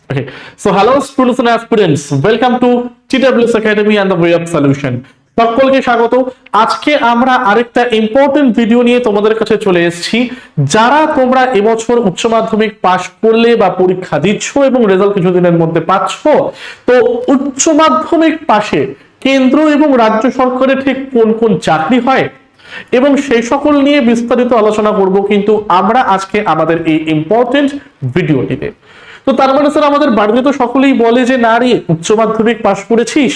Okay, so hello students and aspirants, welcome to TWS Academy and the Way of Solution. সকলকে স্বাগত। আজকে আমরা আরেকটা ইম্পর্টেন্ট ভিডিও নিয়ে তোমাদের কাছে চলে এসেছি। যারা তোমরা এবছর উচ্চ মাধ্যমিক পাশ করলে বা পরীক্ষা দিচ্ছ এবং রেজাল্ট কিছুদিনের মধ্যে পাচ্ছ, তো উচ্চ মাধ্যমিক পাশে কেন্দ্র এবং রাজ্য সরকারের ঠিক কোন কোন চাকরি হয় এবং সেই সকল নিয়ে বিস্তারিত আলোচনা করব কিন্তু আমরা আজকে আমাদের এই ইম্পর্টেন্ট ভিডিওটিতে। তো তার মানে স্যার আমাদের বাড়িতে তো সকলেই বলে যে না রে উচ্চ মাধ্যমিক পাশ করেছিস,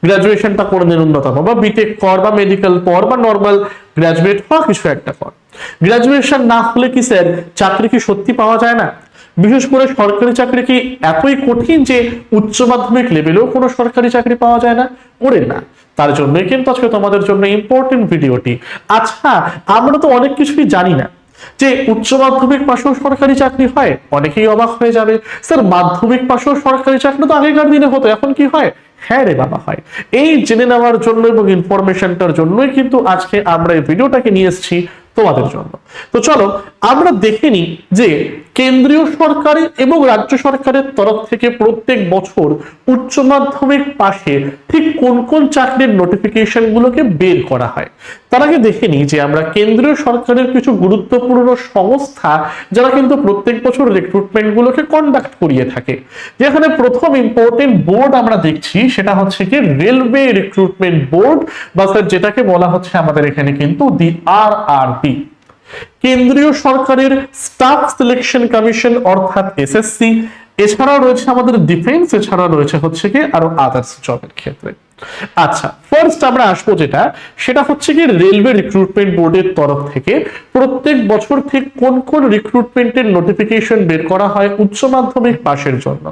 গ্রাজুয়েশনটা করে নে ন্যূনতম, বা বিটেক কর বা মেডিকেল পড় বা নর্মাল গ্রাজুয়েট হওয়া কিছু একটা কর। গ্রাজুয়েশন না হলে কি স্যার চাকরি কি সত্যি পাওয়া যায় না? বিশেষ করে সরকারি চাকরি কি এতই কঠিন যে উচ্চ মাধ্যমিক লেভেলেও কোনো সরকারি চাকরি পাওয়া যায় না? ওরে না, তার জন্যই কিন্তু আজকে তোমাদের জন্য ইম্পর্টেন্ট ভিডিওটি। আচ্ছা, আমরা তো অনেক কিছুই জানি না যে উচ্চ মাধ্যমিক পাশেও সরকারি চাকরি হয়। অনেকেই অবাক হয়ে যাবে, স্যার মাধ্যমিক পাশেও সরকারি চাকরি তো আগেকার দিনে হতো, এখন কি হয়? হ্যাঁ রে বাবা, হয়। এই জেনে নেওয়ার জন্য এবং ইনফরমেশনটার জন্যই কিন্তু আজকে আমরা এই ভিডিওটাকে নিয়ে এসেছি তোমাদের জন্য। তো চলো আমরা দেখে নিই যে কেন্দ্রীয় সরকারের এবং রাজ্য সরকারের তরফ থেকে প্রত্যেক বছর উচ্চ মাধ্যমিক পাশে ঠিক কোন কোন চাকরির নোটিফিকেশন গুলোকে বের করা হয়। তার আগে দেখে নিই যে আমরা কেন্দ্রীয় সরকারের কিছু গুরুত্বপূর্ণ সংস্থা যারা কিন্তু প্রত্যেক বছর রিক্রুটমেন্ট গুলোকে কন্ডাক্ট করিয়ে থাকে। যেখানে প্রথম ইম্পর্টেন্ট বোর্ড আমরা দেখছি সেটা হচ্ছে কি রেলওয়ে রিক্রুটমেন্ট বোর্ড, বা স্যার যেটাকে বলা হচ্ছে আমাদের এখানে কিন্তু দি RRB, কেন্দ্রীয় সরকারের স্টাফ সিলেকশন কমিশন অর্থাৎ SSC। এছাড়াও রয়েছে আমাদের ডিফেন্স, এছাড়াও রয়েছে হচ্ছে কি আরো আদার্স জবের ক্ষেত্রে। আচ্ছা, ফার্স্ট আমরা আসবো সেটা হচ্ছে কি রেলওয়ে রিক্রুটমেন্ট বোর্ডের তরফ থেকে প্রত্যেক বছর ঠিক কোন কোন রিক্রুটমেন্টের নোটিফিকেশন বের করা হয় উচ্চ মাধ্যমিক পাশের জন্য।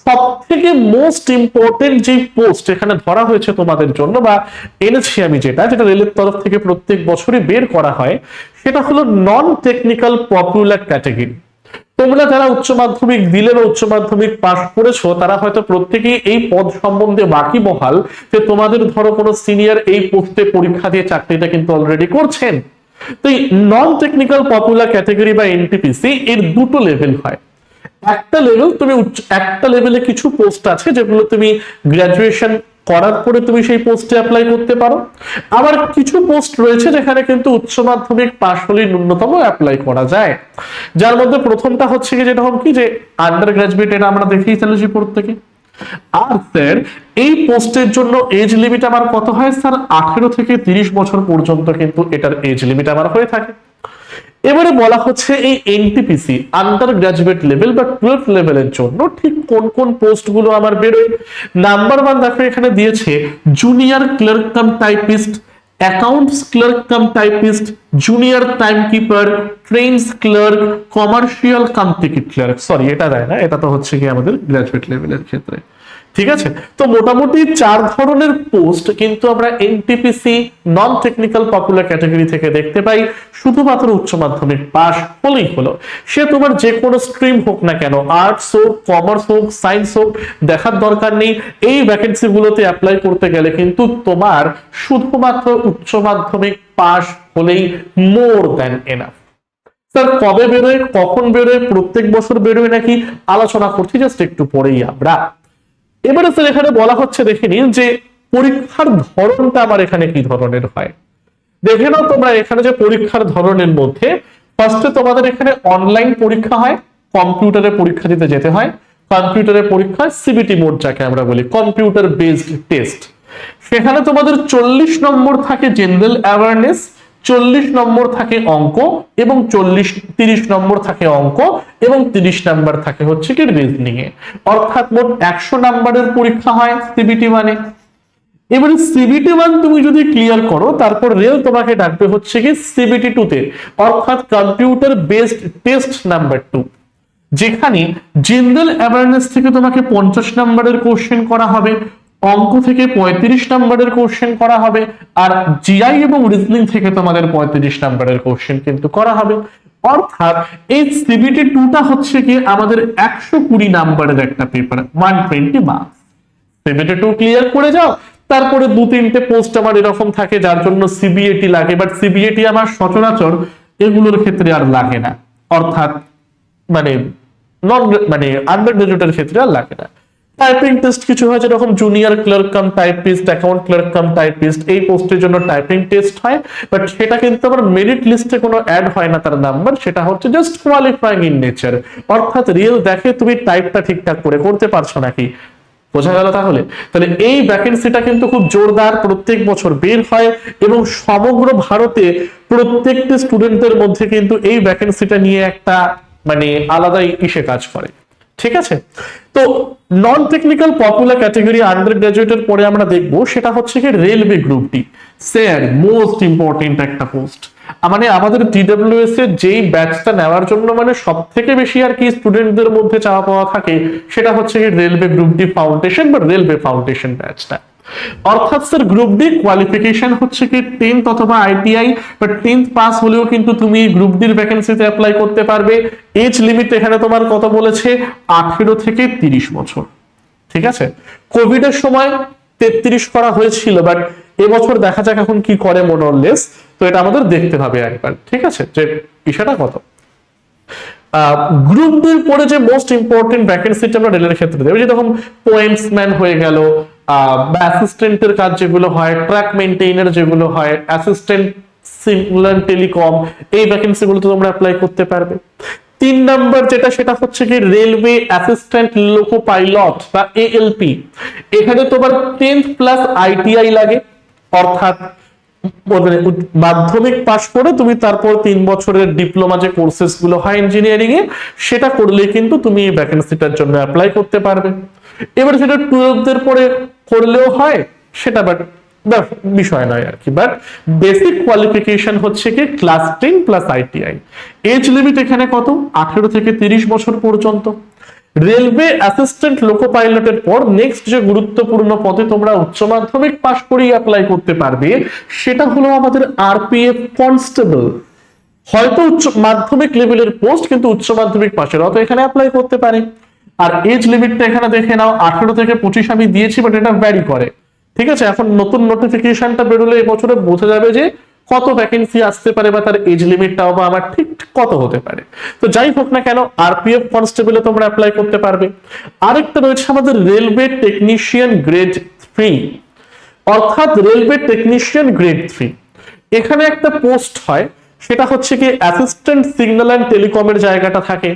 সব থেকে মোস্ট ইম্পর্টেন্ট যে পোস্ট এখানে ধরা হয়েছে তোমাদের জন্য বা এনেছি আমি, যেটা রেলের তরফ থেকে প্রত্যেক বছরই বের করা হয়, সেটা হলো নন টেকনিক্যাল পপুলার ক্যাটাগরি। তোমরা যারা উচ্চ মাধ্যমিক দিলে বা উচ্চ মাধ্যমিক পাস করেছো তারা হয়তো প্রত্যেকেই এই পদ সম্বন্ধে বাকিবহাল যে তোমাদের ধরো কোনো সিনিয়র এই পোস্টে পরীক্ষা দিয়ে চাকরিটা কিন্তু অলরেডি করছেন। তো এই নন টেকনিক্যাল পপুলার ক্যাটাগরি বা NTPC এর দুটো লেভেল হয়। একটা লেভেল তুমি একটা লেভেলে কিছু পোস্ট আছে যেগুলো তুমি গ্রাজুয়েশন করার পরে তুমি সেই পোস্টে অ্যাপ্লাই করতে পারো। আবার কিছু পোস্ট রয়েছে যেখানে কিন্তু উচ্চ মাধ্যমিক পাশ হলে ন্যূনতম অ্যাপ্লাই করা যায়। যার মধ্যে প্রথমটা হচ্ছে কি যেটা কি যে আন্ডার গ্রাজুয়েট, এটা আমরা দেখেই চলেছি প্রত্যেকে। আর স্যার এই পোস্টের জন্য এজ লিমিট আমার কত হয় স্যার? 18 থেকে 30 বছর পর্যন্ত কিন্তু এটার এজ লিমিট আমার হয়ে থাকে। এবারে বলা হচ্ছে এই NTPC আন্ডার গ্রাজুয়েট লেভেল বা 12 লেভেলের জন্য ঠিক কোন কোন পোস্ট গুলো আমার বেরোয়। নাম্বার 1 দেখো এখানে দিয়েছে junior clerk cum typist, accounts clerk cum typist, junior time keeper, trains clerk, commercial cum ticket clerk. Sorry, এটা দেয় না, এটা তো হচ্ছে কি আমাদের গ্রাজুয়েট লেভেলের ক্ষেত্রে। ঠিক আছে, তো মোটামুটি 4 ধরনের পোস্ট কিন্তু আমরা NTPC নন টেকনিক্যাল পপুলার ক্যাটাগরি থেকে দেখতে পাই। শুধুমাত্র উচ্চ মাধ্যমিক পাস হলেই হলো, সে তোমার যে কোনো স্ট্রিম হোক না কেন, আর্টস হোক, কমার্স হোক, সায়েন্স হোক, দেখার দরকার নেই। এই ভ্যাকেন্সি গুলোতে অ্যাপ্লাই করতে গেলে কিন্তু তোমার শুধুমাত্র উচ্চ মাধ্যমিক পাস হলেই মোর দ্যান এনাফ। স্যার কবে বেরোয়, কখন বেরোয়, প্রত্যেক বছর বেরোয় নাকি, আলোচনা করছি জাস্ট একটু পরেই আমরা। এবারে স্যার এখানে বলা হচ্ছে দেখে নিন যে পরীক্ষার ধরনটা আমার এখানে কি ধরনের হয়। দেখে নাও তোমরা এখানে যে পরীক্ষার ধরনের মধ্যে ফার্স্টে তোমাদের এখানে অনলাইন পরীক্ষা হয়, কম্পিউটারে পরীক্ষা দিতে যেতে হয়। কম্পিউটারে পরীক্ষা CBT মোড যাকে আমরা বলি, কম্পিউটার বেসড টেস্ট। সেখানে তোমাদের 40 নম্বর থাকে জেনারেল অ্যাওয়ারনেস, 40 নম্বর থাকে অঙ্ক এবং 30 নম্বর থাকে অঙ্ক এবং 30 নম্বর থাকে হচ্ছে কি রিজনিং এ। অর্থাৎ মোট 100 নম্বরের পরীক্ষা হয় CBT 1 এ। এবারে CBT 1 তুমি যদি ক্লিয়ার করো তারপর রেল তোমাকে ডাকবে হচ্ছে কি CBT 2 তে, অর্থাৎ কম্পিউটার বেসড টেস্ট নাম্বার 2, যেখানে জেনারেল অ্যাওয়ারনেস থেকে তোমাকে 50 নম্বরের কোশ্চেন করা হবে, অঙ্ক থেকে 35 নম্বরের কোশ্চেন করা হবে, আর জিআই এবং রিজনিং থেকে তোমাদের 35 নম্বরের কোশ্চেন কিন্তু করা হবে। অর্থাৎ এই CBT 2টা হচ্ছে কি আমাদের 120 নম্বরের একটা পেপার, 120 মার্কস। CBT 2 ক্লিয়ার করে যাও, তারপরে 2-3টে পোস্ট আমার এরকম থাকে যার জন্য CBAT লাগে, বাট CBAT আমার সচরাচর এগুলোর ক্ষেত্রে আর লাগে না। অর্থাৎ মানে নন মানে আন্ডার গ্রাজুয়েটের ক্ষেত্রে আর লাগে না। টাইপিং টেস্ট কিছু হয়, যেরকম junior clerk cum typist, account clerk cum typist, এই পোস্টের জন্য টাইপিং টেস্ট হয়, বাট সেটা কিন্তু আবার মেরিট লিস্টে কোনো অ্যাড হয় না তার নাম্বার, সেটা হচ্ছে জাস্ট কোয়ালিফাইং ইন নেচার, অর্থাৎ রিয়েল দেখে তুমি টাইপটা ঠিকঠাক করে করতে পারছো নাকি। বোঝা গেল? তাহলে তাহলে এই ভ্যাকেন্সিটা কিন্তু খুব জোরদার, প্রত্যেক বছর বের হয় এবং সমগ্র ভারতে প্রত্যেকটি স্টুডেন্টদের মধ্যে কিন্তু এই ভ্যাকেন্সিটা নিয়ে একটা মানে আলাদাই ইসে কাজ করে। ঠিক আছে, তো non technical popular category under গ্রাজুয়েটের পরে আমরা দেখবো সেটা হচ্ছে কি railway group D. Sir most important একটা পোস্ট, মানে আমাদের টিডব্লিউএস এর যেই ব্যাচটা নেওয়ার জন্য মানে সব থেকে বেশি আর কি স্টুডেন্টদের মধ্যে চাওয়া পাওয়া থাকে, সেটা হচ্ছে কি রেলওয়ে গ্রুপ ডি ফাউন্ডেশন বা রেলওয়ে ফাউন্ডেশন ব্যাচটা। অর্থাৎ স্যার গ্রুপ ডি কোয়ালিফিকেশন হচ্ছে কি 10th অথবা আইটিআই, বাট 10th পাস হলেও কিন্তু তুমি গ্রুপ ডির ভ্যাকেন্সিতে অ্যাপ্লাই করতে পারবে। এজ লিমিট এখানে তোমার কত বলেছে? 18 থেকে 30 বছর। ঠিক আছে, কোভিড এর সময় 33 করা হয়েছিল, বাট এবছর দেখা যাক এখন কি করে মোরলেস, তো এটা আমাদের দেখতে হবে একবার। ঠিক আছে, যে বিষয়টা কত। গ্রুপ ডির পরে যে মোস্ট ইম্পর্টেন্ট ভ্যাকেন্সিটা আমরা রেলের ক্ষেত্রে দেবো, যেরকম পোয়েমসম্যান হয়ে গেল, বা অ্যাসিস্ট্যান্টের কাজ যেগুলো হয়, ট্র্যাক মেইনটেইনার যেগুলো হয়, অ্যাসিস্ট্যান্ট সিগন্যাল টেলিকম, এই ভ্যাকেন্সি গুলো তো তোমরা অ্যাপ্লাই করতে পারবে। 3 নাম্বার যেটা, সেটা হচ্ছে কি রেলওয়ে অ্যাসিস্ট্যান্ট লোকো পাইলট বা এএলপি। এখানে তোমার 10th প্লাস আইটিআই লাগে, অর্থাৎ মাধ্যমিক পাশ করে তুমি তারপর 3 বছরের ডিপ্লোমা যে কোর্সেস গুলো হয় ইঞ্জিনিয়ারিং এ, সেটা করলে কিন্তু তুমি এই ভ্যাকেন্সিটার জন্য অ্যাপ্লাই করতে পারবে। এবার সেটা 12th এর পরে করলেও হয়, সেটা বাট বিষয় নয় আর কি, বাট বেসিক কোয়ালিফিকেশন হচ্ছে কি class 10 plus ITI. Age limit এখানে কত? 18 থেকে 30 বছর পর্যন্ত। রেলওয়ে অ্যাসিস্ট্যান্ট লোকো পাইলটের পর নেক্সট যে গুরুত্বপূর্ণ পদে তোমরা উচ্চ মাধ্যমিক পাশ করেই অ্যাপ্লাই করতে পারবে, সেটা হলো আমাদের আরপিএফ কনস্টেবল। হয়তো উচ্চ মাধ্যমিক লেভেলের পোস্ট, কিন্তু উচ্চ মাধ্যমিক পাশের অত এখানে অ্যাপ্লাই করতে পারে। আর এজ লিমিটটা এখানে দেখে নাও, 18 থেকে 25 আমি দিয়েছি, বাট এটা ভ্যারি করে। ঠিক আছে, এখন নতুন নোটিফিকেশনটা বেরোলে এবছরে বোঝা যাবে যে কত ভ্যাকেন্সি আসতে পারে বা তার এজ লিমিটটাও বা আমার ঠিক কত হতে পারে। তো যাই হোক না কেন, আরপিএফ কনস্টেবলে তোমরা অ্যাপ্লাই করতে পারবে। আরেকটা রয়েছে আমাদের রেলওয়ে টেকনিশিয়ান গ্রেড 3, অর্থাৎ রেলওয়ে টেকনিশিয়ান গ্রেড 3। এখানে একটা পোস্ট হয়, সেটা হচ্ছে কি অ্যাসিস্ট্যান্ট সিগন্যাল অ্যান্ড টেলিকমের জায়গাটা থাকে।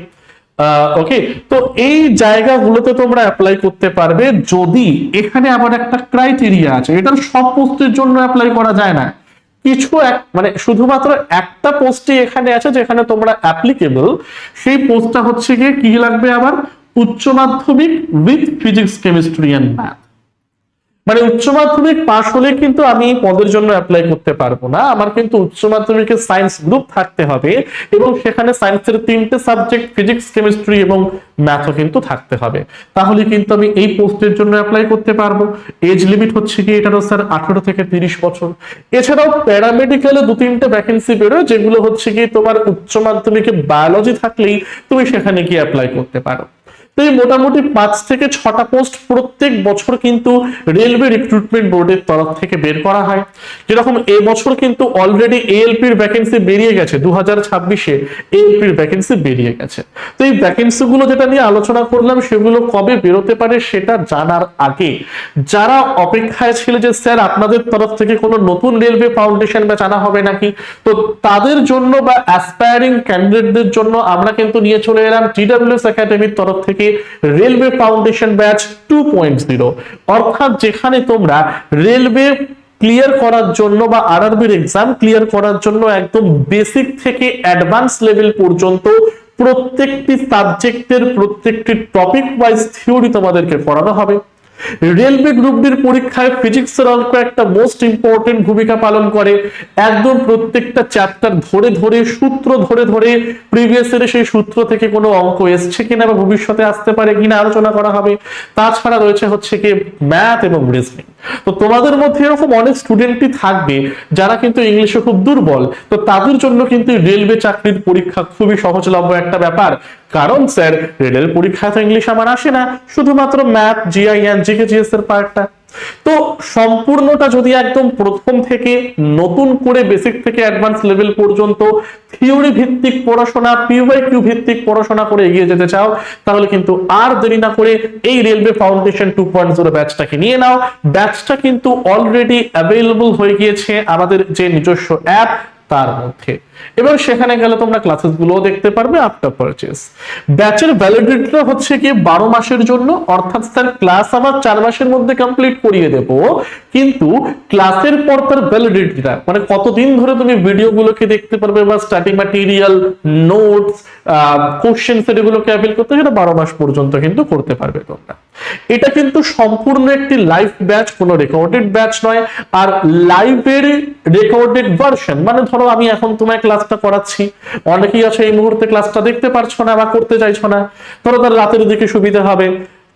ওকে, তো এই জায়গাগুলোতে তোমরা অ্যাপ্লাই করতে পারবে, যদি এখানে আবার একটা ক্রাইটেরিয়া আছে, এটার সব পোস্টের জন্য অ্যাপ্লাই করা যায় না। কিছু মানে শুধুমাত্র একটা পোস্টই এখানে আছে যেখানে তোমরা অ্যাপ্লিকেবল, সেই পোস্টটা হচ্ছে গিয়ে কি লাগবে আবার? উচ্চ মাধ্যমিক with physics chemistry and math. মানে উচ্চ মাধ্যমিক পাশ হলে কিন্তু আমি এই পদের জন্য অ্যাপ্লাই করতে পারবো না, আমার কিন্তু উচ্চ মাধ্যমিকের সায়েন্স গ্রুপ থাকতে হবে এবং সেখানে সায়েন্সের 3টে সাবজেক্ট ফিজিক্স কেমিস্ট্রি এবং ম্যাথও কিন্তু থাকতে হবে, তাহলে কিন্তু আমি এই পোস্টের জন্য অ্যাপ্লাই করতে পারবো। এজ লিমিট হচ্ছে কি এটারও স্যার 18 থেকে 30 বছর। এছাড়াও প্যারামেডিক্যালে 2-3টে ভ্যাকেন্সি বেরোয়, যেগুলো হচ্ছে কি তোমার উচ্চ মাধ্যমিকে বায়োলজি থাকলেই তুমি সেখানে গিয়ে অ্যাপ্লাই করতে পারো। তো এই মোটামুটি 5 থেকে 6টা পোস্ট প্রত্যেক বছর কিন্তু রেলওয়ে রিক্রুটমেন্ট বোর্ডের তরফ থেকে বের করা হয়। যেরকম এই বছর কিন্তু অলরেডি এএলপির ভ্যাকেন্সি বেরিয়ে গেছে, 2026-এ এএলপির ভ্যাকেন্সি বেরিয়ে গেছে। তো এই ভ্যাকেন্সি গুলো যেটা নিয়ে আলোচনা করলাম, সেগুলো কবে বেরোতে পারে সেটা জানার আগে যারা অপেক্ষায় ছিল যে স্যার আপনাদের তরফ থেকে কোনো নতুন রেলওয়ে ফাউন্ডেশন ব্যাচ আনা হবে নাকি, তো তাদের জন্য বা অ্যাসপায়ারিং ক্যান্ডিডেটদের জন্য আমরা কিন্তু নিয়ে চলে এলাম টিডব্লিউএস একাডেমির তরফ থেকে রেলওয়ে ফাউন্ডেশন ব্যাচ 2.0, অর্থাৎ যেখানে তোমরা রেলওয়ে ক্লিয়ার করার জন্য বা আরআরবির এক্সাম ক্লিয়ার করার জন্য একদম বেসিক থেকে অ্যাডভান্স লেভেল পর্যন্ত প্রত্যেকটি সাবজেক্টের প্রত্যেকটি টপিক ওয়াইজ থিওরি তোমাদেরকে পড়ানো হবে। রেলওয়ে গ্রুপ ডির পরীক্ষায় ফিজিক্সের অঙ্ক একটা মোস্ট ইম্পর্টেন্ট ভূমিকা পালন করে। একদম প্রত্যেকটা চ্যাপ্টার ধরে ধরে সূত্র ধরে ধরে প্রিভিয়াস ইয়ারে সেই সূত্র থেকে কোনো অঙ্ক এসছে কিনা বা ভবিষ্যতে আসতে পারে কিনা আলোচনা করা হবে। তাছাড়া রয়েছে হচ্ছে কি ম্যাথ এবং রিজনিং। তো তোমাদের মধ্যে এরকম অনেক স্টুডেন্টই থাকবে যারা কিন্তু ইংলিশে খুব দুর্বল, তো তাদের জন্য কিন্তু রেলওয়ে চাকরির পরীক্ষা খুবই সহজলভ্য একটা ব্যাপার। কারণ স্যার রেলের পরীক্ষায় তো ইংলিশ আমার আসে না, শুধুমাত্র math, GI and GK GS এর পার্টটা। তো সম্পূর্ণটা যদি একদম প্রথম থেকে নতুন করে বেসিক থেকে অ্যাডভান্স লেভেল পর্যন্ত থিওরি ভিত্তিক পড়াশোনা, পিওয়াইকিউ ভিত্তিক পড়াশোনা করে এগিয়ে যেতে চাও, তাহলে কিন্তু আর দেরি না করে এই রেলওয়ে ফাউন্ডেশন 2.0 ব্যাচটাকে নিয়ে নাও। ব্যাচটা কিন্তু অলরেডি অ্যাভেলেবল হয়ে গিয়েছে আমাদের যে নিজস্ব অ্যাপ তার মধ্যে। এবার সেখানে গেলে তোমরা ক্লাসেস গুলোও দেখতে পারবে আফটার পারচেজ। ব্যাচের ভ্যালিডিটিটা হচ্ছে কি 12 মাসের জন্য, অর্থাৎ স্যার ক্লাস আমার 4 মাসের মধ্যে কমপ্লিট করিয়ে দেব, কিন্তু ক্লাসের পর তার ভ্যালিডিটিটা মানে কতদিন ধরে তুমি ভিডিওগুলোকে দেখতে পারবে বা স্টাডি ম্যাটেরিয়াল, নোটস, কোশ্চেন সেটগুলোকে অ্যাভেল করতে, সেটা 12 মাস পর্যন্ত কিন্তু করতে পারবে তোমরা। এটা কিন্তু সম্পূর্ণ একটি লাইভ ব্যাচ, কোনো রেকর্ডেড ব্যাচ নয়। আর লাইভের রেকর্ডেড ভার্সন মানে ধরো আমি এখন তোমায় ক্লাসটা করাচ্ছি, অনেকেই আছে এই মুহূর্তে ক্লাসটা দেখতে পারছো না বা করতে চাইছো না, ধরো তার রাতের দিকে সুবিধা হবে,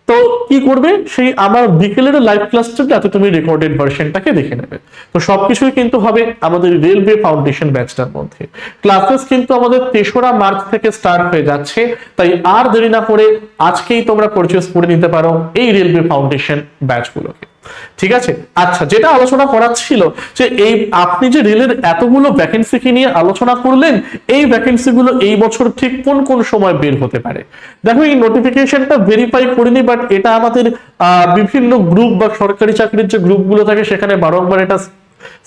তো কি করবে, সেই আমার বিকেলের লাইভ ক্লাসটা যাতে তুমি রেকর্ডেড ভার্সনটাকে দেখে নেবে। তো সবকিছুই কিন্তু হবে আমাদের রেলওয়ে ফাউন্ডেশন ব্যাচটার মধ্যে। ক্লাসেস কিন্তু আমাদের 3রা মার্চ থেকে স্টার্ট হয়ে যাচ্ছে, তাই আর দেরি না করে আজকেই তোমরা পারচেজ করে নিতে পারো এই রেলওয়ে ফাউন্ডেশন ব্যাচগুলোকে। ঠিক আছে, আচ্ছা, যেটা আলোচনা করার ছিল যে এই আপনি যে রেলের এতগুলো ভ্যাকেন্সিকে নিয়ে আলোচনা করলেন, এই ভ্যাকেন্সিগুলো এই বছর ঠিক কোন কোন সময় বের হতে পারে। দেখো এই নোটিফিকেশনটা ভেরিফাই করিনি, বাট এটা আমাদের বিভিন্ন গ্রুপ বা সরকারি চাকরির যে গ্রুপগুলো থাকে সেখানে বারংবার এটা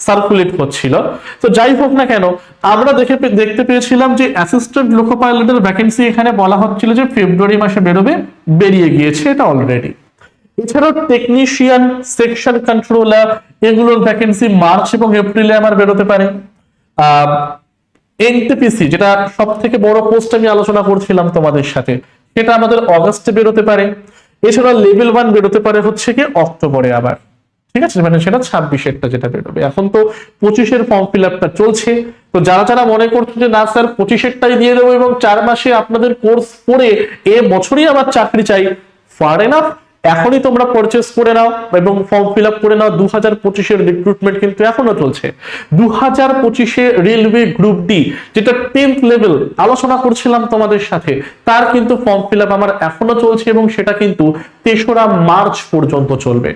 সার্কুলেট হচ্ছিল। তো যাই হোক না কেন, আমরা দেখতে পেয়েছিলাম যে অ্যাসিস্ট্যান্ট লোকো পাইলটের ভ্যাকেন্সি এখানে বলা হচ্ছিল যে ফেব্রুয়ারি মাসে বেরোবে, বেরিয়ে গিয়েছে এটা অলরেডি। এছাড়াও টেকনিশিয়ান, সেকশন কন্ট্রোলার, এগুলোর ভ্যাকেন্সি মার্চ এবং এপ্রিলে আমার বেরোতে পারে। এনটিপিসি যেটা সব থেকে বড় পোস্ট আমি আলোচনা করছিলাম তোমাদের সাথে, সেটা আমাদের অগাস্টে বেরোতে পারে। এছাড়া লেভেল 1 বেরোতে পারে হচ্ছে কি অক্টোবরে আবার, ঠিক আছে, মানে সেটা 26-এরটা যেটা বেরোবে। এখন তো 25-এর ফর্ম ফিল আপটা চলছে, তো যারা যারা মনে করছে যে না স্যার 25-এরটাই দিয়ে দেবো এবং 4 মাসে আপনাদের কোর্স পড়ে এ বছরই আবার চাকরি চাই, ফার এনাফ, এখনই তোমরা পারচেজ করে নাও এবং ফর্ম ফিল আপ করে নাও। 2025-এর রিক্রুটমেন্ট কিন্তু এখনো চলছে। 2025-এ রেলওয়ে গ্রুপ ডি যেটা 10th লেভেল আলোচনা করছিলাম তোমাদের সাথে, তার কিন্তু ফর্ম ফিল আপ আমার এখনো চলছে এবং সেটা কিন্তু 3রা মার্চ পর্যন্ত চলবে।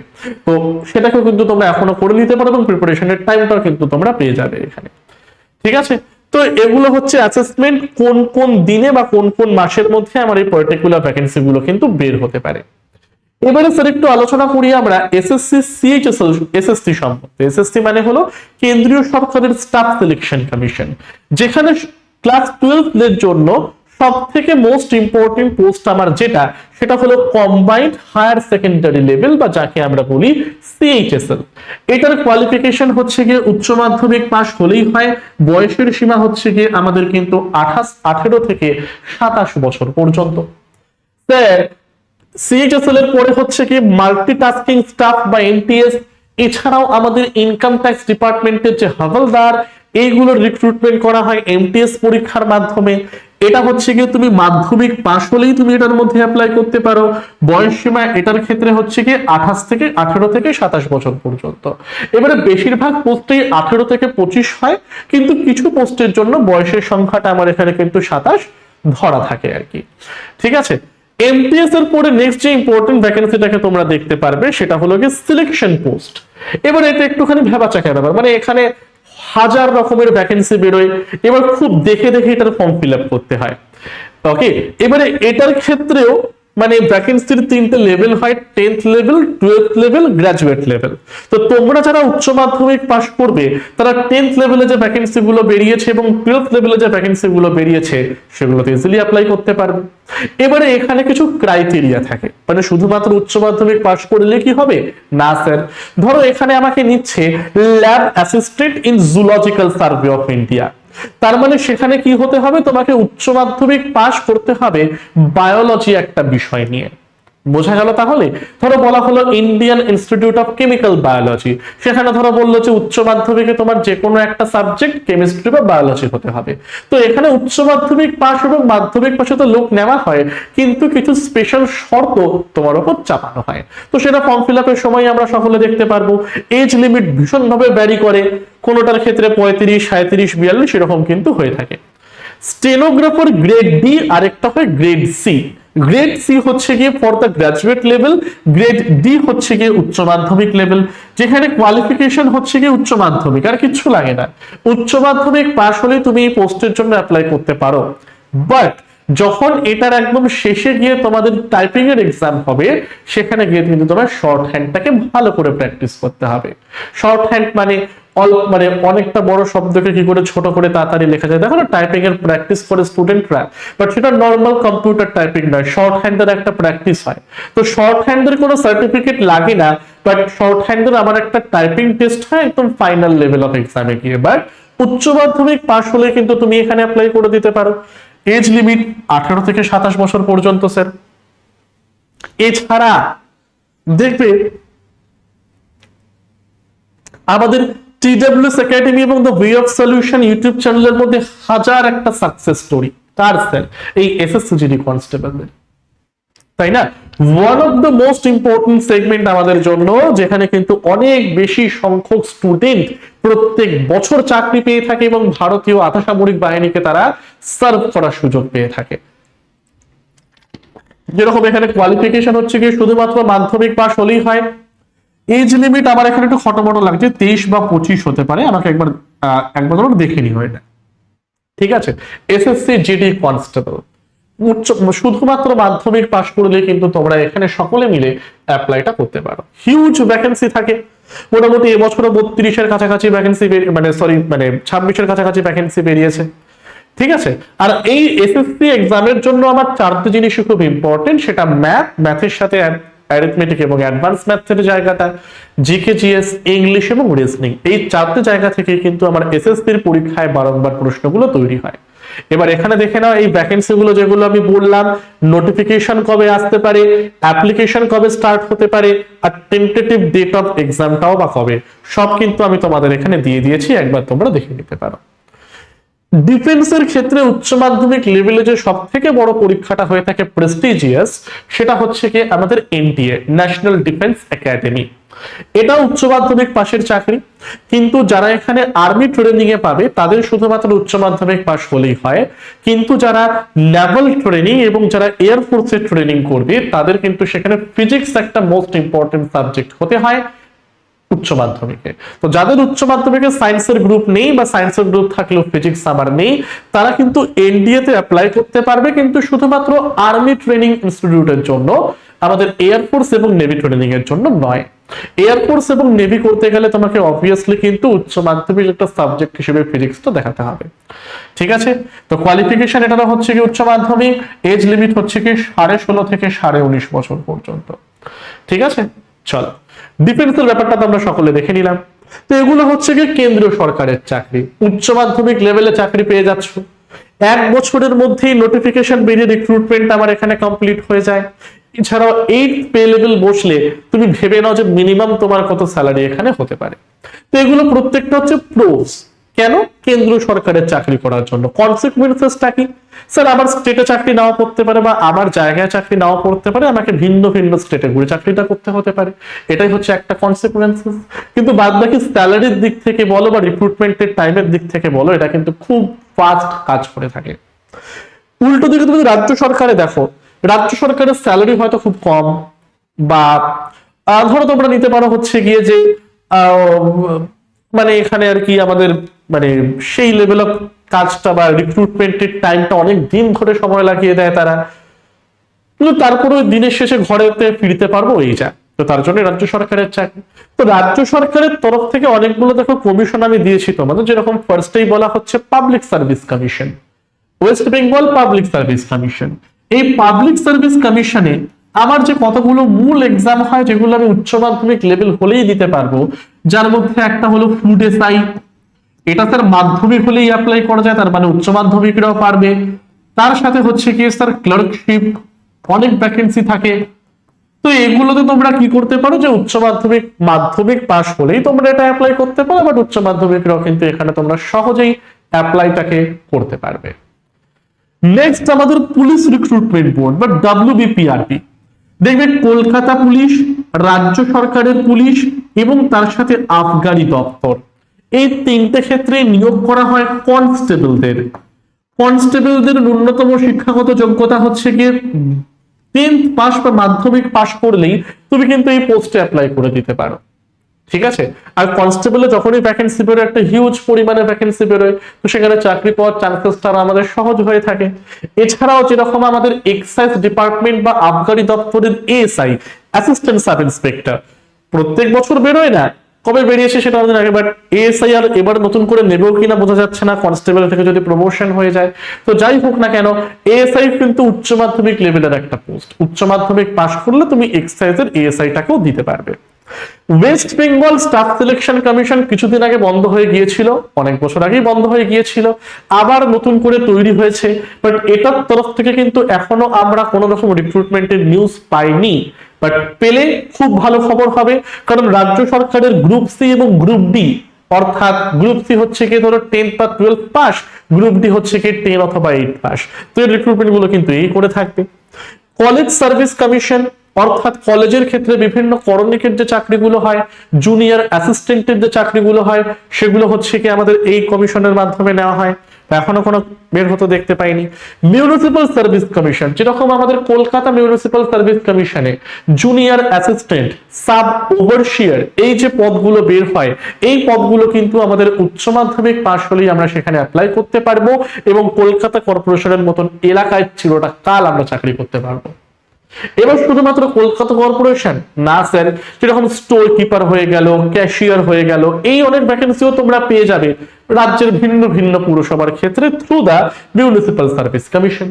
তো সেটাকেও কিন্তু তোমরা এখনো করে নিতে পারো এবং প্রিপারেশনের টাইমটাও কিন্তু তোমরা পেয়ে যাবে এখানে। ঠিক আছে, তো এগুলো হচ্ছে অ্যাসেসমেন্ট কোন কোন দিনে বা কোন কোন মাসের মধ্যে আমার এই পার্টিকুলার ভ্যাকেন্সি গুলো কিন্তু বের হতে পারে। এবারে স্যার একটু আলোচনা করি আমরা এসএসসি সিএইচএসএল এসএসসি সম্পর্কে। এসএসসি মানে হলো কেন্দ্রীয় সরকারের স্টাফ সিলেকশন কমিশন, যেখানে ক্লাস 12 এর জন্য সব থেকে মোস্ট ইম্পর্টেন্ট পোস্ট আমার যেটা, সেটা হলো কম্বাইন্ড হায়ার সেকেন্ডারি লেভেল বা যাকে আমরা বলি সিএইচএসএল। এটার কোয়ালিফিকেশন হচ্ছে গিয়ে উচ্চ মাধ্যমিক পাস হলেই হয়। বয়সের সীমা হচ্ছে গিয়ে আমাদের কিন্তু 18 থেকে 27 বছর পর্যন্ত। স্যার সিএইচএসএল এর পরে হচ্ছে কি মাল্টিটাস্কিং স্টাফ বা এনটিএস, এছাড়াও আমাদের ইনকাম ট্যাক্স ডিপার্টমেন্টের যে হাওলদার, এইগুলোর রিক্রুটমেন্ট করা হয় এমটিএস পরীক্ষার মাধ্যমে। এটা হচ্ছে কি তুমি মাধ্যমিক পাস হলেই তুমি এটার মধ্যে অ্যাপ্লাই করতে পারো। বয়স সীমা এটার ক্ষেত্রে হচ্ছে কি 18 থেকে 27 বছর পর্যন্ত। এবারে বেশিরভাগ পোস্টেই 18 থেকে 25 হয়, কিন্তু কিছু পোস্টের জন্য বয়সের সংখ্যাটা আমার এখানে কিন্তু 27 ধরা থাকে আর কি। ঠিক আছে, এমটিএস এর পরে নেক্সট যে ইম্পর্টেন্ট ভ্যাকেন্সিটাকে তোমরা দেখতে পারবে সেটা হলো কি সিলেকশন পোস্ট। এবার এটা একটুখানি ভেবাচাকা ব্যাপার, মানে এখানে হাজার রকমের ভ্যাকেন্সি বেরোয়, এবার খুব দেখে দেখে এটার ফর্ম ফিল আপ করতে হয়। ওকে, এবারে এটার ক্ষেত্রেও মানে ভ্যাকেন্সির 3টে লেভেল হয়, 10th level, 12th level, graduate level. তো তোমরা যারা উচ্চ মাধ্যমিক পাস করবে তারা 10th লেভেলে যে ভ্যাকেন্সি গুলো বেরিয়েছে এবং 12th লেভেলে যে ভ্যাকেন্সি গুলো বেরিয়েছে সেগুলোতে ইজিলি অ্যাপ্লাই করতে পারবে। এবারে এখানে কিছু ক্রাইটেরিয়া থাকে, মানে শুধুমাত্র উচ্চ মাধ্যমিক পাস করলে কি হবে না স্যার। ধরো এখানে আমাকে নিচ্ছে lab assistant in zoological survey of India, তার মানে সেখানে কি হতে হবে, তোমাকে উচ্চ মাধ্যমিক পাস করতে হবে বায়োলজি একটা বিষয় নিয়ে। বোঝা গেল তাহলে? ধরো বলা হলো Indian institute of chemical biology, সেখানে ধরো বললো যে উচ্চ মাধ্যমিকে তোমার যে কোনো একটা সাবজেক্ট কেমিস্ট্রি বা বায়োলজি হতে হবে। তো এখানে উচ্চ মাধ্যমিক পাস এবং মাধ্যমিক পাশে তো লোক নেওয়া হয়, কিন্তু কিছু স্পেশাল শর্ত তোমার উপর চাপানো হয়। তো সেটা ফর্ম ফিল আপের সময় আমরা সকলে দেখতে পারবো। এজ লিমিট ভীষণভাবে ভ্যারি করে, কোনোটার ক্ষেত্রে 35, 37, 42 এরকম কিন্তু হয়ে থাকে। স্টেনোগ্রাফার গ্রেড ডি, আরেকটা হয় গ্রেড সি। গ্রেড সি হচ্ছে গিয়ে for the graduate level, grade D হচ্ছে গিয়ে উচ্চ মাধ্যমিক লেভেল, যেখানে কোয়ালিফিকেশন হচ্ছে গিয়ে উচ্চ মাধ্যমিক, আর কিচ্ছু লাগে না। উচ্চ মাধ্যমিক পাশ হলে তুমি এই পোস্টের জন্য অ্যাপ্লাই করতে পারো। বাট যখন এটার একদম শেষে গিয়ে তোমাদের টাইপিং এর এক্সাম হবে, সেখানে গিয়ে কিন্তু তোমার শর্ট হ্যান্ডটাকে ভালো করে প্র্যাকটিস করতে হবে। শর্ট হ্যান্ড মানে মানে অনেকটা বড় শব্দকে কি করে ছোট করে তাড়াতাড়ি লেখা যায়, দেখো না টাইপিং এর প্র্যাকটিস করে স্টুডেন্টরা, বাট সেটা নর্মাল কম্পিউটার টাইপিং নয়, শর্ট হ্যান্ডের একটা প্র্যাকটিস হয়। তো শর্ট হ্যান্ডের কোনো সার্টিফিকেট লাগে না, বাট শর্ট হ্যান্ডের আমার একটা টাইপিং টেস্ট হয় একদম ফাইনাল লেভেল অফ এক্সামে গিয়ে। বাট উচ্চ মাধ্যমিক পাশ হলে কিন্তু তুমি এখানে অ্যাপ্লাই করে দিতে পারো। এজ লিমিট 18 থেকে 27 বছর পর্যন্ত স্যার। এছাড়া দেখবে আমাদের TWS একাডেমি এবং the way of solution YouTube চ্যানেলের মধ্যে হাজার একটা সাকসেস স্টোরি কার স্যার, এই এসএসসি কনস্টেবলদের, তাই না? One of the most important segment আমাদের জন্য, যেখানে কিন্তু অনেক বেশি সংখ্যক স্টুডেন্ট প্রত্যেক বছর চাকরি পেয়ে থাকে এবং ভারতীয় আধা সামরিক বাহিনীকে তারা সার্ভ করার সুযোগ পেয়ে থাকে। যেরকম এখানে কোয়ালিফিকেশন হচ্ছে কি শুধুমাত্র মাধ্যমিক পাস হলেই হয়। এজ লিমিট আমার এখানে একটু খটোমটো লাগছে, 23 বা 25 হতে পারে, আমাকে একবার ধরো দেখে নি হয় না, ঠিক আছে? এসএসসি জিডি কনস্টেবল শুধুমাত্র মাধ্যমিক পাস করলে কিন্তু তোমরা এখানে সকলে মিলে অ্যাপ্লাইটা করতে পারো। হিউজ ভ্যাকেন্সি থাকে, মোটামুটি এবছরও 32-এর কাছাকাছি ভ্যাকেন্সি, মানে 26-এর কাছাকাছি ভ্যাকেন্সি বেরিয়েছে, ঠিক আছে? আর এই এসএসসি এক্সামের জন্য আমার 4টি জিনিস খুব ইম্পর্টেন্ট, সেটা ম্যাথের সাথে অ্যারিথমেটিক এবং অ্যাডভান্স ম্যাথের জায়গাটা, জিকে জিএস, ইংলিশ এবং রিজনিং, এই 4টি জায়গা থেকে কিন্তু আমার এসএসসির পরীক্ষায় বারংবার প্রশ্নগুলো তৈরি হয়। এবার এখানে দেখে নাও এই ভ্যাকেন্সি গুলো যেগুলো আমি বললাম, নোটিফিকেশন কবে আসতে পারে, অ্যাপ্লিকেশন কবে স্টার্ট হতে পারে, আর টেন্টেটিভ ডেট অফ এক্সামটাও বা কবে, সব কিন্তু আমি তোমাদের এখানে দিয়ে দিয়েছি, একবার তোমরা দেখে নিতে পারো। ডিফেন্সের ক্ষেত্রে উচ্চ মাধ্যমিক লেভেলে যে সব থেকে বড় পরীক্ষাটা হয়ে থাকে প্রেস্টিজিয়াস, সেটা হচ্ছে কি আমাদের এনটিএ, ন্যাশনাল ডিফেন্স একাডেমি। এটা উচ্চ মাধ্যমিক পাশের চাকরি, কিন্তু যারা এখানে আর্মি ট্রেনিং এ পাবে তাদের শুধুমাত্র উচ্চ মাধ্যমিক পাস হলেই হয়, কিন্তু যারা নেভাল ট্রেনিং এবং যারা এয়ারফোর্সে ট্রেনিং করবে তাদের কিন্তু সেখানে ফিজিক্স একটা মোস্ট ইম্পর্টেন্ট সাবজেক্ট হতে হয় উচ্চ মাধ্যমিকে। তো যাদের উচ্চ মাধ্যমিকে সায়েন্সের গ্রুপ নেই বা সায়েন্সের গ্রুপ থাকলেও ফিজিক্স আমার নেই, তারা কিন্তু এনডিএ তে অ্যাপ্লাই করতে পারবে, কিন্তু শুধুমাত্র আর্মি ট্রেনিং ইনস্টিটিউটের জন্য, আমাদের এয়ারফোর্স এবং নেভি ট্রেনিং এর জন্য নয়। এয়ারফোর্স এবং নেভি করতে গেলে তোমাকে অবভিয়াসলি কিন্তু উচ্চ মাধ্যমিক একটা সাবজেক্ট হিসেবে ফিজিক্সটা দেখাতে হবে, ঠিক আছে? তো কোয়ালিফিকেশন এটা হচ্ছে কি উচ্চ মাধ্যমিক, এজ লিমিট হচ্ছে কি 16.5 থেকে 19.5 বছর পর্যন্ত, ঠিক আছে? চলো, ডিফেন্সের ব্যাপারটা তো আমরা সকলে দেখে নিলাম। তো এগুলো হচ্ছে কি কেন্দ্রীয় সরকারের চাকরি, উচ্চ মাধ্যমিক লেভেলে চাকরি পেয়ে যাচ্ছ, 1 বছরের মধ্যেই নোটিফিকেশন বেরিয়ে রিক্রুটমেন্ট আমার এখানে কমপ্লিট হয়ে যায়। এছাড়াও 8 পে লেভেল বসলে তুমি ভেবে নাও যে মিনিমাম তোমার কত স্যালারি এখানে হতে পারে। তো এগুলো প্রত্যেকটা হচ্ছে প্রোস, কেন? কেন্দ্র সরকারের চাকরি করার জন্য। কনসিকুয়েন্সেসটা কি? স্যার আমার স্টেটে চাকরি নাও পড়তে পারে বা আমার জায়গায় চাকরি নাও পড়তে পারে, আমাকে ভিন্ন ভিন্ন স্টেটে ঘুরে চাকরিটা করতে হতে পারে, এটাই হচ্ছে একটা কনসিকুয়েন্সেস। কিন্তু বাদ বাকি স্যালারির দিক থেকে বলো বা রিক্রুটমেন্টের টাইমের দিক থেকে বলো, এটা কিন্তু খুব ফাস্ট কাজ করে থাকে। উল্টো দিকে তুমি রাজ্য সরকারে দেখো, রাজ্য সরকারের স্যালারি হয়তো খুব কম, বা ধরো তোমরা নিতে পারো হচ্ছে গিয়ে যে মানে এখানে আর কি আমাদের মানে সেই লেভেল অফ কাজটা বা রিক্রুটমেন্টের টাইমটা অনেক দিন ধরে সময় লাগিয়ে দেয় তারা, কিন্তু তারপরে দিনের শেষে ঘরেতে ফিরতে পারবো এই যা। তো তার জন্য রাজ্য সরকারের চাকরি। তো রাজ্য সরকারের তরফ থেকে অনেকগুলো দেখো কমিশন আমি দিয়েছি তোমাদের, যেরকম ফার্স্টেই বলা হচ্ছে public service commission, West Bengal public service commission. এই পাবলিক সার্ভিস কমিশনে আমার যে কতগুলো মূল এক্সাম হয় যেগুলো আমি উচ্চ মাধ্যমিক লেভেল হলেই দিতে পারবো, যার মধ্যে একটা হলো ফুড এসআই, এটা স্যার মাধ্যমিক হলেই অ্যাপ্লাই করা যায়, তার মানে উচ্চ মাধ্যমিকরাও পারবে। তার সাথে হচ্ছে কি স্যার ক্লার্কশিপ, অনেক ভ্যাকেন্সি থাকে। তো এগুলোতে তোমরা কি করতে পারো যে উচ্চ মাধ্যমিক পাস হলেই তোমরা এটা অ্যাপ্লাই করতে পারো, বাট উচ্চ মাধ্যমিকরাও কিন্তু এখানে তোমরা সহজেই অ্যাপ্লাইটাকে করতে পারবে। নেক্সট আমাদের পুলিশ রিক্রুটমেন্ট বোর্ড বা WBPRB, দেখবে কলকাতা পুলিশ, রাজ্য সরকারের পুলিশ এবং তার সাথে আবগারি দপ্তর, এই 3টে ক্ষেত্রে নিয়োগ করা হয় কনস্টেবলদের। কনস্টেবলদের ন্যূনতম শিক্ষাগত যোগ্যতা হচ্ছে গিয়ে 10th পাস বা মাধ্যমিক পাস করলেই তুমি কিন্তু এই পোস্টে অ্যাপ্লাই করে দিতে পারো। ঠিক আছে। আর কনস্টেবলে যখনই ভ্যাকেন্সি বেরোয়, একটা হিউজ পরিমাণে ভ্যাকেন্সি বেরোয়, তো সেখানে চাকরি পাওয়ার চান্সেসটা আমাদের সহজ হয়ে থাকে। এছাড়াও যেরকম আমাদের এক্সাইজ ডিপার্টমেন্ট বা আবগারি দপ্তরের এএসআই, অ্যাসিস্ট্যান্ট সাব ইন্সপেক্টর, প্রত্যেক বছর বেরোয় না, কবে বেরিয়েছে সেটা আমাদের আগে, বাট এএসআই আর এবার নতুন করে নেবেও কিনা বোঝা যাচ্ছে না, কনস্টেবল থেকে যদি প্রমোশন হয়ে যায়। তো যাই হোক না কেন, এএসআই কিন্তু উচ্চ মাধ্যমিক লেভেলের একটা পোস্ট, উচ্চ মাধ্যমিক পাস করলে তুমি এক্সাইজের এএসআইটাকেও দিতে পারবে। West Bengal staff selection commission কিছুদিন আগে বন্ধ হয়ে গিয়েছিল, অনেক বছর আগেই বন্ধ হয়ে গিয়েছিল, আবার নতুন করে তৈরি হয়েছে, বাট এটার তরফ থেকে কিন্তু এখনো আমরা কোনো রকম রিক্রুটমেন্টের নিউজ পাইনি। বাট পেলে খুব ভালো খবর হবে, কারণ রাজ্য সরকারের গ্রুপ সি এবং গ্রুপ ডি, অর্থাৎ গ্রুপ সি হচ্ছে কি ধরো 10 বা 12 পাস, গ্রুপ ডি হচ্ছে কি 10 অথবা 8 পাস, তো এই রিক্রুটমেন্ট গুলো কিন্তু এই করে থাকবে। কলেজ সার্ভিস কমিশন, অর্থাৎ কলেজের ক্ষেত্রে বিভিন্ন করণিকের যে চাকরিগুলো হয়, জুনিয়র অ্যাসিস্ট্যান্টের যে চাকরিগুলো হয়, সেগুলো হচ্ছে কি আমাদের এই কমিশনের মাধ্যমে নেওয়া হয়, এখনো কোনো বের হতে দেখতে পাইনি। মিউনিসিপাল সার্ভিস কমিশন, যেরকম আমাদের কলকাতা মিউনিসিপাল সার্ভিস কমিশনে জুনিয়র অ্যাসিস্ট্যান্ট, সাব ওভারসিয়ার, এই যে পদগুলো বের হয়, এই পদগুলো কিন্তু আমাদের উচ্চ মাধ্যমিক পাশ হলেই আমরা সেখানে অ্যাপ্লাই করতে পারবো, এবং কলকাতা কর্পোরেশনের মতন এলাকায় চিরটা কাল আমরা চাকরি করতে পারবো। এবার শুধুমাত্র কলকাতা কর্পোরেশন না স্যার, যেরকম স্টোর কিপার হয়ে গেল, ক্যাশিয়ার হয়ে গেল, এই অনেক ভ্যাকেন্সিও তোমরা পেয়ে যাবে রাজ্যের ভিন্ন ভিন্ন পুরসভার ক্ষেত্রে through the municipal service commission.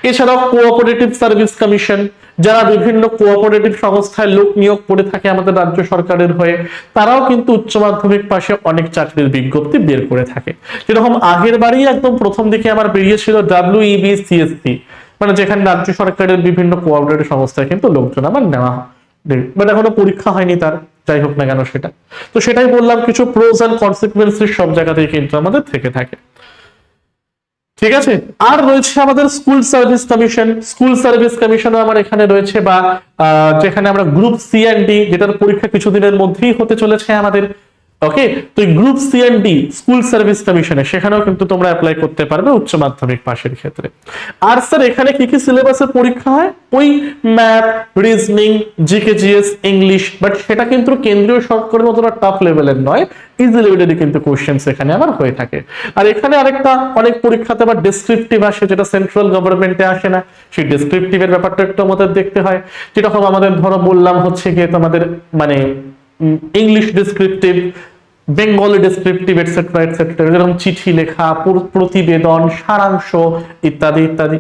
এছাড়াও কোঅপারেটিভ সার্ভিস কমিশন, যারা বিভিন্ন কোঅপারেটিভ সংস্থায় লোক নিয়োগ করে থাকে আমাদের রাজ্য সরকারের হয়ে, তারাও কিন্তু উচ্চ মাধ্যমিক পাশে অনেক চাকরির বিজ্ঞপ্তি বের করে থাকে। যেরকম আগের বারই একদম প্রথম দিকে আমার বেরিয়েছিল WEBCSC, মানে যেখানে রাজ্য সরকারের বিভিন্ন কোঅপারেটিভ সংস্থায় কিন্তু লোকজন আমার নেওয়া হয়, বাট এখনো পরীক্ষা হয়নি তার, যাই হোক না কেন সেটা। তো সেটাই বললাম, কিছু প্রোজ এন্ড কনসিকুয়েন্সেস সব জায়গাতেই কিন্তু আমাদের থেকে থাকে। ঠিক আছে। আর রয়েছে আমাদের school service commission, school service কমিশনও আমার এখানে রয়েছে, বা যেখানে আমরা গ্রুপ সি এন্ড ডি, যেটার পরীক্ষা কিছুদিনের মধ্যেই হতে চলেছে আমাদের। ওকে, তো group C and D school service কমিশনে, সেখানেও কিন্তু তোমরা অ্যাপ্লাই করতে পারবে উচ্চ মাধ্যমিক পাশের ক্ষেত্রে। আর স্যার এখানে কি কি সিলেবাসের পরীক্ষা হয়? ওই math, reasoning, GK, GS, English, but সেটা কিন্তু কেন্দ্রীয় সরকারের মতো টাফ লেভেলের নয়, ইজি লেভেলেরই কিন্তু কোশ্চেন্স এখানে আবার হয়ে থাকে। আর এখানে আরেকটা অনেক পরীক্ষাতে আবার ডেসক্রিপটিভ আসে, যেটা সেন্ট্রাল গভর্নমেন্টে আসে না, সেই ডেসক্রিপটিভের ব্যাপারটা একটু আমাদের দেখতে হয়। যেরকম আমাদের ধরো বললাম হচ্ছে গিয়ে তোমাদের মানে English descriptive, Bengali descriptive, etcetera etcetera, যেরকম চিঠি লেখা, প্রতিবেদন, সারাংশ ইত্যাদি ইত্যাদি,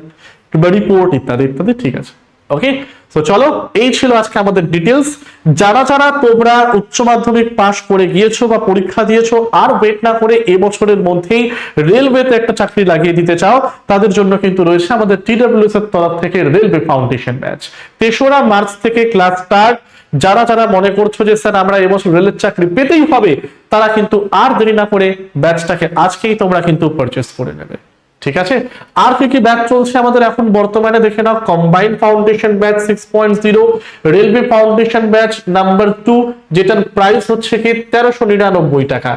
রিপোর্ট ইত্যাদি ইত্যাদি। ঠিক আছে, ওকে। তো চলো, এই ছিল আজকে আমাদের ডিটেলস। যারা যারা তোমরা উচ্চ মাধ্যমিক পাস করে গিয়েছো বা পরীক্ষা দিয়েছো, আর ওয়েট না করে এবছরের মধ্যেই রেলওয়েতে একটা চাকরি লাগিয়ে দিতে চাও, তাদের জন্য কিন্তু রয়েছে আমাদের TWS এর তরফ থেকে রেলওয়ে ফাউন্ডেশন ব্যাচ। 3রা মার্চ থেকে ক্লাস স্টার্ট। যারা যারা মনে করছো যে স্যার আমরা এবছর রেলের চাকরি পেতেই হবে, তারা কিন্তু আর দেরি না করে ব্যাচটাকে আজকেই তোমরা কিন্তু পারচেজ করে নেবে। ঠিক আছে। আর কি কি ব্যাচ চলছে আমাদের এখন বর্তমানে দেখে নাও। Combined foundation batch 6.0, railway foundation batch number 2, যেটার প্রাইস হচ্ছে কি 1399 টাকা।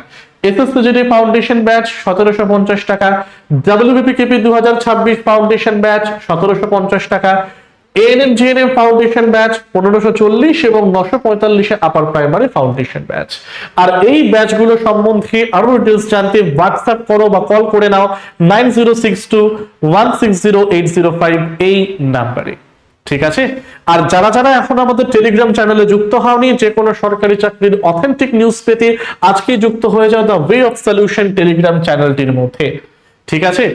এসএসসিজিডি ফাউন্ডেশন ব্যাচ 1750 টাকা, WBPKP 2026 ফাউন্ডেশন ব্যাচ 1750 টাকা, ANM/GNM ফাউন্ডেশন ব্যাচ 1540 এবং 945 আপার প্রাইমারি ফাউন্ডেশন ব্যাচ। আর এই ব্যাচগুলো সম্বন্ধে আরো ডিটেইলস জানতে হোয়াটসঅ্যাপ করো বা কল করে নাও 9062160805 এই নাম্বারে। ঠিক আছে। আর যারা যারা এখন আমাদের টেলিগ্রাম চ্যানেলে যুক্ত হওনি, যে কোনো সরকারি চাকরির অথেন্টিক নিউজ পেতে আজকেই যুক্ত হয়ে যাও the way of solution Telegram চ্যানেলটির মধ্যে। ঠিক আছে।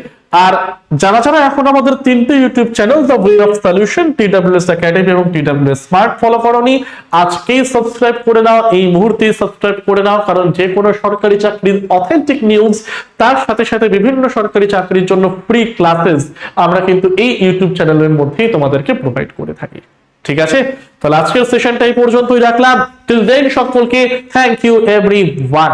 আর যারা যারা এখন আমাদের 3টে YouTube channel the way of solution, TWS academy এবং TWS স্মার্ট ফলো করনি, আজকেই সাবস্ক্রাইব করে নাও, এই মুহূর্তেই সাবস্ক্রাইব করে নাও, কারণ যে কোনো সরকারি চাকরির অথেন্টিক নিউজ, তার সাথে সাথে বিভিন্ন সরকারি চাকরির জন্য ফ্রি ক্লাসেস আমরা কিন্তু এই ইউটিউব চ্যানেলের মধ্যেই তোমাদেরকে প্রোভাইড করে থাকি। ঠিক আছে। তাহলে আজকের সেশনটা এই পর্যন্তই রাখলাম। টিল দেন সকলকে থ্যাংক ইউ এভরিওয়ান।